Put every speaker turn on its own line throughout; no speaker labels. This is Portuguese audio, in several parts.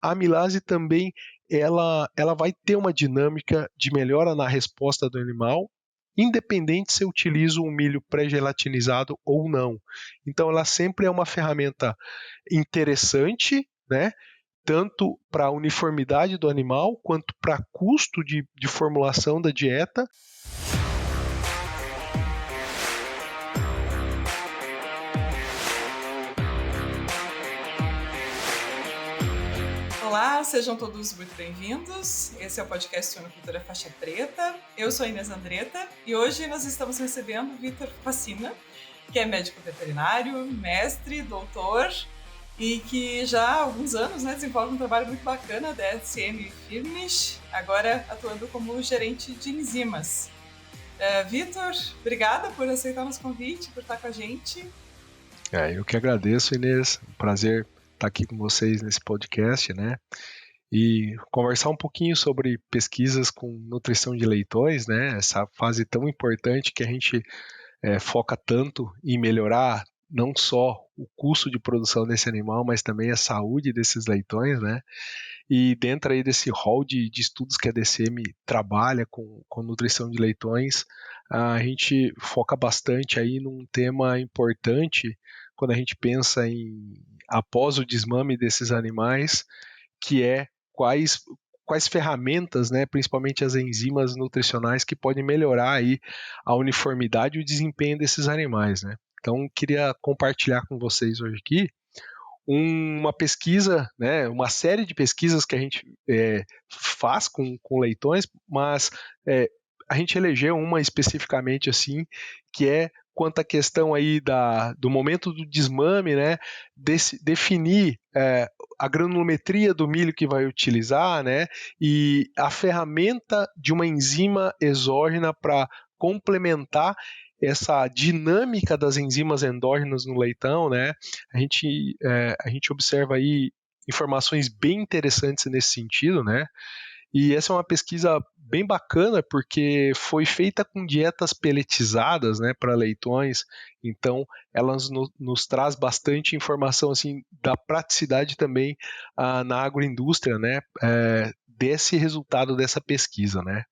a amilase também ela vai ter uma dinâmica de melhora na resposta do animal, independente se eu utilizo um milho pré-gelatinizado ou não. Então ela sempre é uma ferramenta interessante, né? Tanto para a uniformidade do animal, quanto para custo de formulação da dieta.
Olá, sejam todos muito bem-vindos. Esse é o podcast Suinocultura Faixa Preta. Eu sou a Inês Andretta e hoje nós estamos recebendo o Vitor Facina, que é médico veterinário, mestre, doutor e que já há alguns anos desenvolve um trabalho muito bacana da DSM Firmenich, agora atuando como gerente de enzimas. Vitor, obrigada por aceitar nosso convite, por estar com a gente.
Eu que agradeço, Inês. Um prazer estar aqui com vocês nesse podcast, né? E conversar um pouquinho sobre pesquisas com nutrição de leitões, né? Essa fase tão importante que a gente foca tanto em melhorar não só o custo de produção desse animal, mas também a saúde desses leitões, né? E dentro aí desse rol de estudos que a DCM trabalha com nutrição de leitões, a gente foca bastante aí num tema importante quando a gente pensa em após o desmame desses animais, que é quais ferramentas, né, principalmente as enzimas nutricionais, que podem melhorar aí a uniformidade e o desempenho desses animais, né? Então, queria compartilhar com vocês hoje aqui uma pesquisa, né, uma série de pesquisas que a gente faz com leitões, mas a gente elegeu uma especificamente assim, que é quanto à questão aí do momento do desmame, né, definir a granulometria do milho que vai utilizar, né, e a ferramenta de uma enzima exógena para complementar essa dinâmica das enzimas endógenas no leitão, né? A gente observa aí informações bem interessantes nesse sentido, né? E essa é uma pesquisa bem bacana porque foi feita com dietas peletizadas, né, para leitões. Então, elas nos traz bastante informação assim da praticidade também na agroindústria, né, desse resultado dessa pesquisa, né?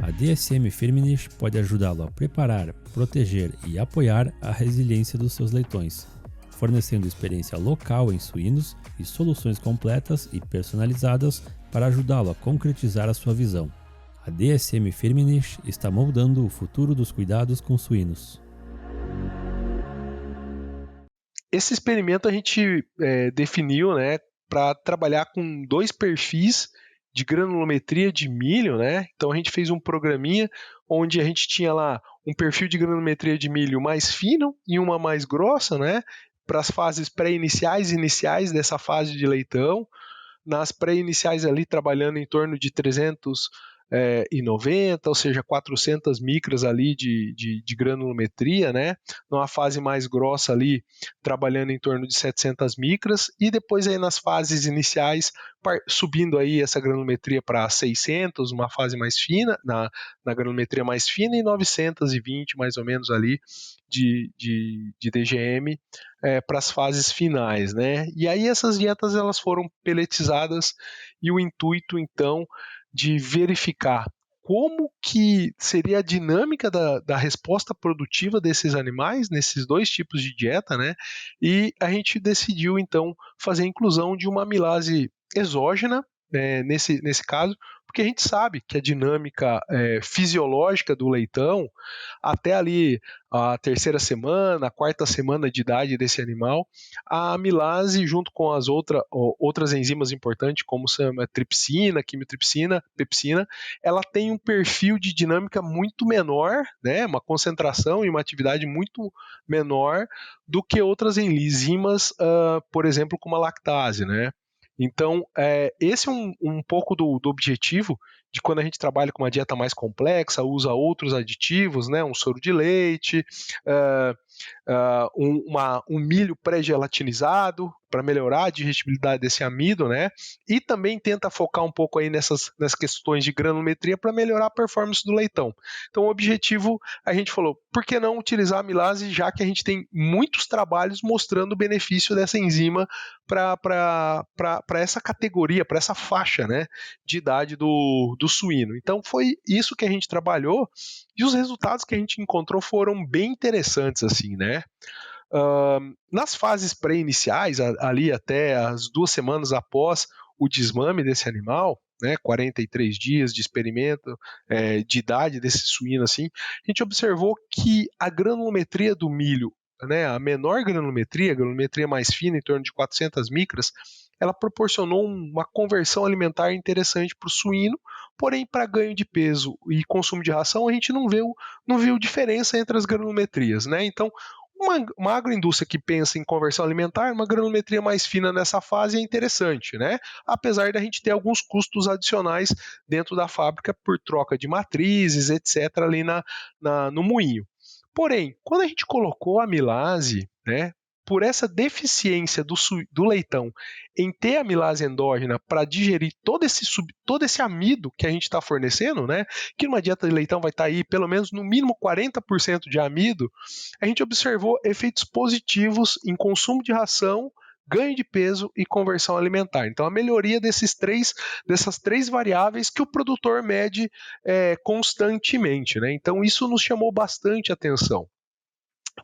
A DSM Firmenich pode ajudá-lo a preparar, proteger e apoiar a resiliência dos seus leitões, fornecendo experiência local em suínos e soluções completas e personalizadas para ajudá-lo a concretizar a sua visão. A DSM Firmenich está moldando o futuro dos cuidados com suínos.
Esse experimento a gente definiu, né, para trabalhar com 2 perfis de granulometria de milho, né? Então a gente fez um programinha onde a gente tinha lá um perfil de granulometria de milho mais fino e uma mais grossa, né? Para as fases pré-iniciais e iniciais dessa fase de leitão. Nas pré-iniciais ali trabalhando em torno de 390, ou seja, 400 micras ali de granulometria, né? Numa fase mais grossa ali, trabalhando em torno de 700 micras, e depois aí nas fases iniciais, subindo aí essa granulometria para 600, uma fase mais fina, na granulometria mais fina, e 920 mais ou menos ali de DGM para as fases finais, né? E aí essas dietas elas foram peletizadas e o intuito então de verificar como que seria a dinâmica da resposta produtiva desses animais nesses 2 tipos de dieta, né? E a gente decidiu então fazer a inclusão de uma amilase exógena nesse caso, porque a gente sabe que a dinâmica fisiológica do leitão, até ali a 3ª semana, a 4ª semana de idade desse animal, a amilase, junto com as outras enzimas importantes, como a tripsina, quimiotripsina, pepsina, ela tem um perfil de dinâmica muito menor, né, uma concentração e uma atividade muito menor do que outras enzimas, por exemplo, como a lactase, né? Então, esse é um pouco do objetivo de quando a gente trabalha com uma dieta mais complexa, usa outros aditivos, né, um soro de leite, um milho pré-gelatinizado para melhorar a digestibilidade desse amido, né? E também tenta focar um pouco aí nessas questões de granulometria para melhorar a performance do leitão. Então, o objetivo, a gente falou, por que não utilizar a amilase, já que a gente tem muitos trabalhos mostrando o benefício dessa enzima para essa categoria, para essa faixa, né, de idade do suíno. Então, foi isso que a gente trabalhou e os resultados que a gente encontrou foram bem interessantes, assim, né? Nas fases pré-iniciais, ali até as 2 semanas após o desmame desse animal, né, 43 dias de experimento, de idade desse suíno, assim, a gente observou que a granulometria do milho, né, a menor granulometria, a granulometria mais fina, em torno de 400 micras, ela proporcionou uma conversão alimentar interessante para o suíno, porém para ganho de peso e consumo de ração a gente não viu diferença entre as granulometrias, né? Então, uma agroindústria que pensa em conversão alimentar, uma granulometria mais fina nessa fase é interessante, né? Apesar da gente ter alguns custos adicionais dentro da fábrica por troca de matrizes, etc., ali no moinho. Porém, quando a gente colocou a amilase, né, por essa deficiência do leitão em ter amilase endógena para digerir todo esse amido que a gente está fornecendo, né, que numa dieta de leitão vai estar aí pelo menos no mínimo 40% de amido, a gente observou efeitos positivos em consumo de ração, ganho de peso e conversão alimentar. Então, a melhoria dessas três variáveis que o produtor mede constantemente, né? Então, isso nos chamou bastante atenção.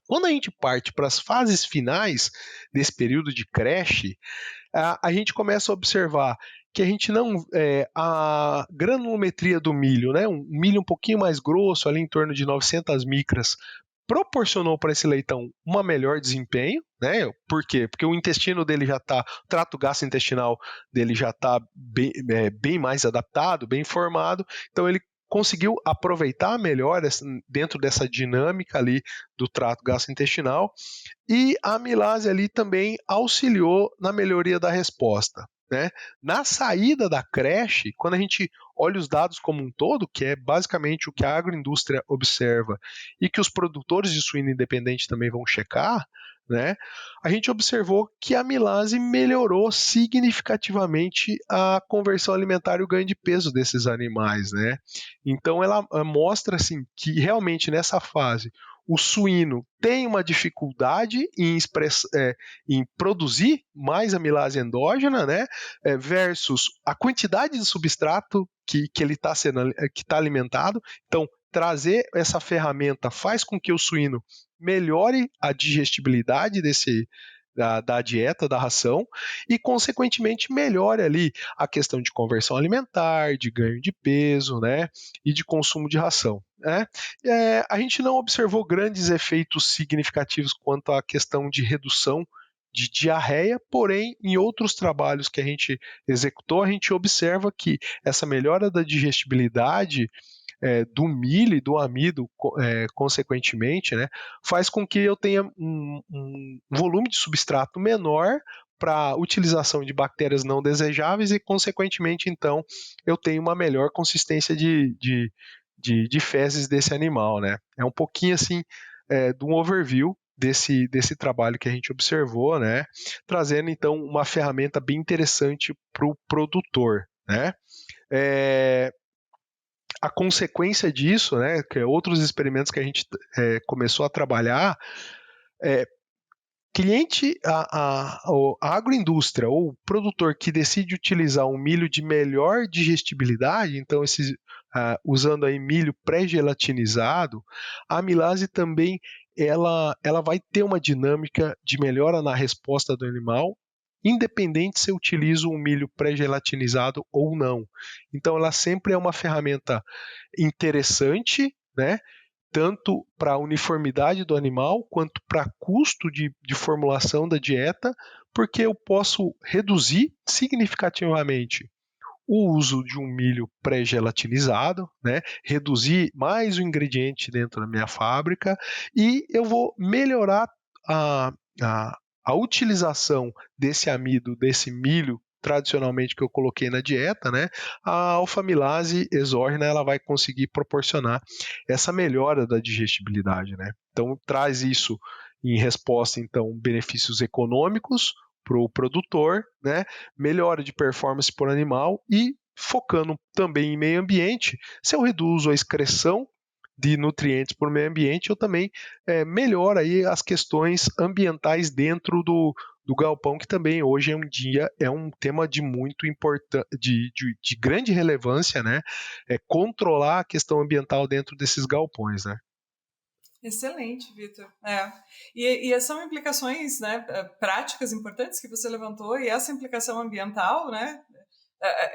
Quando a gente parte para as fases finais desse período de creche, a gente começa a observar que a gente não a granulometria do milho, né, um milho um pouquinho mais grosso, ali em torno de 900 micras, proporcionou para esse leitão um melhor desempenho, né? Por quê? Porque o intestino dele já está, o trato gastrointestinal dele já está bem mais adaptado, bem formado, então ele conseguiu aproveitar melhor dentro dessa dinâmica ali do trato gastrointestinal, e a amilase ali também auxiliou na melhoria da resposta, né? Na saída da creche, quando a gente olha os dados como um todo, que é basicamente o que a agroindústria observa e que os produtores de suíno independente também vão checar, né? A gente observou que a amilase melhorou significativamente a conversão alimentar e o ganho de peso desses animais, né? Então ela mostra assim que realmente nessa fase o suíno tem uma dificuldade em produzir mais amilase endógena, né, versus a quantidade de substrato que ele está alimentado. Então, trazer essa ferramenta faz com que o suíno melhore a digestibilidade da dieta, da ração, e, consequentemente, melhore ali a questão de conversão alimentar, de ganho de peso, né, e de consumo de ração. Né? A gente não observou grandes efeitos significativos quanto à questão de redução de diarreia, porém, em outros trabalhos que a gente executou, a gente observa que essa melhora da digestibilidade do milho e do amido, consequentemente, né, faz com que eu tenha um volume de substrato menor para utilização de bactérias não desejáveis e, consequentemente, então, eu tenho uma melhor consistência de fezes desse animal, né? É um pouquinho assim de um overview desse trabalho que a gente observou, né? Trazendo então uma ferramenta bem interessante para o produtor, né? A consequência disso, né, que é outros experimentos que a gente começou a trabalhar, a agroindústria ou o produtor que decide utilizar um milho de melhor digestibilidade, então usando aí milho pré-gelatinizado, a amilase também ela vai ter uma dinâmica de melhora na resposta do animal, independente se eu utilizo um milho pré-gelatinizado ou não. Então ela sempre é uma ferramenta interessante, né? Tanto para a uniformidade do animal, quanto para custo de formulação da dieta, porque eu posso reduzir significativamente o uso de um milho pré-gelatinizado, né? Reduzir mais o ingrediente dentro da minha fábrica, e eu vou melhorar a, a utilização desse amido, desse milho tradicionalmente que eu coloquei na dieta, né, a alfa-amilase exógena ela vai conseguir proporcionar essa melhora da digestibilidade, né? Então traz isso em resposta, então, benefícios econômicos para o produtor, né? Melhora de performance por animal e focando também em meio ambiente, se eu reduzo a excreção de nutrientes por meio ambiente, eu também melhoro aí as questões ambientais dentro do galpão, que também hoje em dia é um tema de muito de grande relevância, né? Controlar a questão ambiental dentro desses galpões, né?
Excelente, Vitor. E são implicações, né, práticas importantes que você levantou, e essa implicação ambiental, né,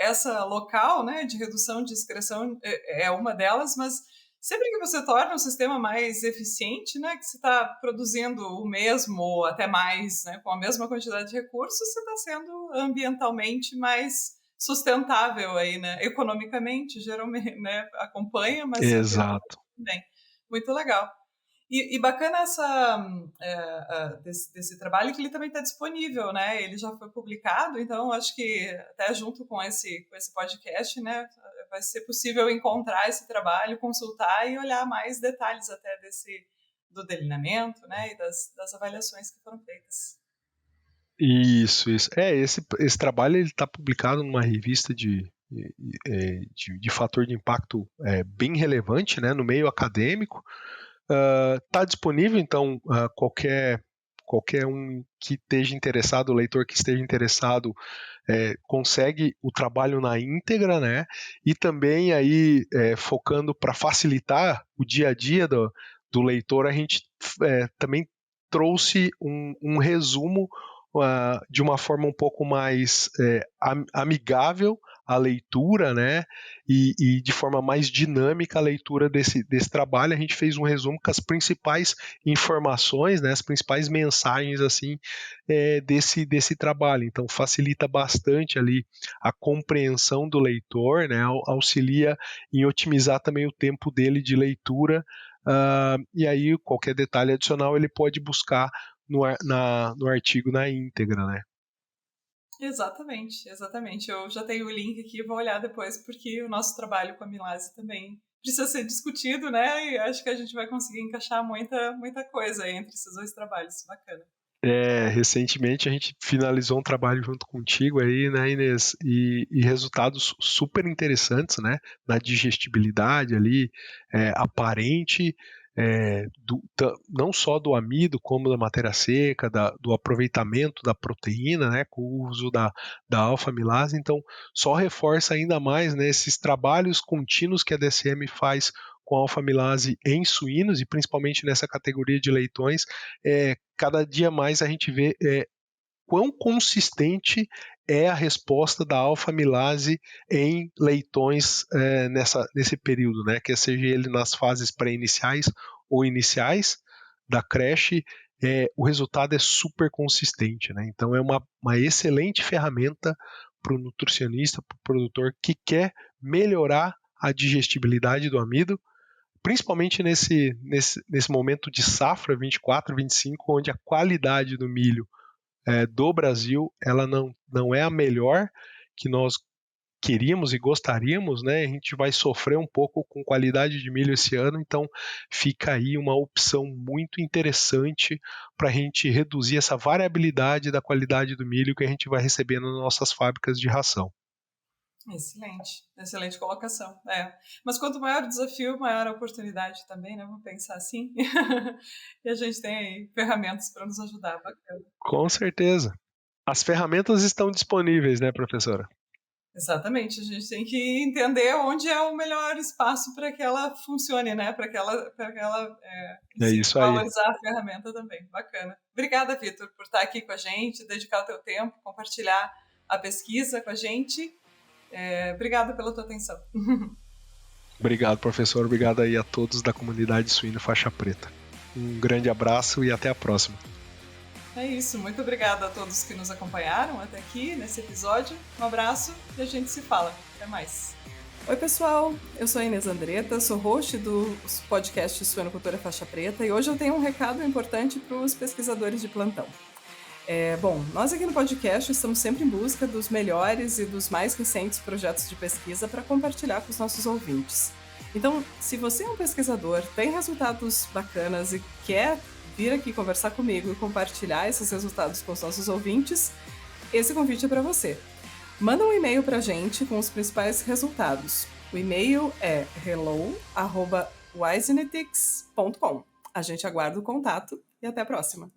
essa local, né, de redução de excreção é uma delas, mas sempre que você torna o sistema mais eficiente, né, que você está produzindo o mesmo ou até mais, né, com a mesma quantidade de recursos, você está sendo ambientalmente mais sustentável aí, né, economicamente, geralmente, né, acompanha, mas
Exato.
também. Muito legal. E bacana desse trabalho, que ele também está disponível, né? Ele já foi publicado, então acho que até junto com esse podcast, né, vai ser possível encontrar esse trabalho, consultar e olhar mais detalhes até do delineamento, né, e das avaliações que foram feitas.
Isso. Esse trabalho está publicado numa revista de fator de impacto bem relevante, né, no meio acadêmico. Está disponível, então qualquer um que esteja interessado, o leitor que esteja interessado, consegue o trabalho na íntegra, né? E também aí focando para facilitar o dia a dia do leitor, a gente também trouxe um resumo de uma forma um pouco mais amigável à leitura, né? E de forma mais dinâmica a leitura desse trabalho. A gente fez um resumo com as principais informações, né? As principais mensagens assim desse trabalho. Então facilita bastante ali a compreensão do leitor, né? Auxilia em otimizar também o tempo dele de leitura. E aí qualquer detalhe adicional ele pode buscar no artigo na íntegra, né?
Exatamente. Eu já tenho o link aqui, vou olhar depois, porque o nosso trabalho com a amilase também precisa ser discutido, né? E acho que a gente vai conseguir encaixar muita coisa entre esses dois trabalhos. Bacana.
Recentemente a gente finalizou um trabalho junto contigo aí, né, Inês? E resultados super interessantes, né? Na digestibilidade ali, aparente, não só do amido, como da matéria seca, do aproveitamento da proteína, né, com o uso da alfa-amilase. Então, só reforça ainda mais, né, esses trabalhos contínuos que a DSM faz com a alfa-amilase em suínos, e principalmente nessa categoria de leitões. Cada dia mais a gente vê quão consistente é a resposta da alfa-amilase em leitões nesse período, né? Quer seja ele nas fases pré-iniciais ou iniciais da creche, o resultado é super consistente, né? Então é uma excelente ferramenta para o nutricionista, para o produtor que quer melhorar a digestibilidade do amido, principalmente nesse momento de safra 24, 25, onde a qualidade do milho do Brasil ela não é a melhor que nós queríamos e gostaríamos, né? A gente vai sofrer um pouco com qualidade de milho esse ano, então fica aí uma opção muito interessante para a gente reduzir essa variabilidade da qualidade do milho que a gente vai recebendo nas nossas fábricas de ração.
Excelente colocação. Mas quanto maior o desafio, maior a oportunidade também, né? Vamos pensar assim. E a gente tem aí ferramentas para nos ajudar. Bacana.
Com certeza. As ferramentas estão disponíveis, né, professora?
Exatamente. A gente tem que entender onde é o melhor espaço para que ela funcione, né? Para que ela
isso aí.
valorizar a ferramenta também. Bacana. Obrigada, Vitor, por estar aqui com a gente, dedicar o teu tempo, compartilhar a pesquisa com a gente. Obrigada pela tua atenção.
Obrigado, professor. Obrigado aí a todos da comunidade suína faixa preta. Um grande abraço e até a próxima.
É isso. Muito obrigada a todos que nos acompanharam até aqui nesse episódio. Um abraço e a gente se fala. Até mais. Oi, pessoal. Eu sou a Inês Andretta, sou host do podcast Suinocultura Faixa Preta, e hoje eu tenho um recado importante para os pesquisadores de plantão. Bom, nós aqui no podcast estamos sempre em busca dos melhores e dos mais recentes projetos de pesquisa para compartilhar com os nossos ouvintes. Então, se você é um pesquisador, tem resultados bacanas e quer vir aqui conversar comigo e compartilhar esses resultados com os nossos ouvintes, esse convite é para você. Manda um e-mail para a gente com os principais resultados. O e-mail é hello@wisenetics.com. A gente aguarda o contato e até a próxima.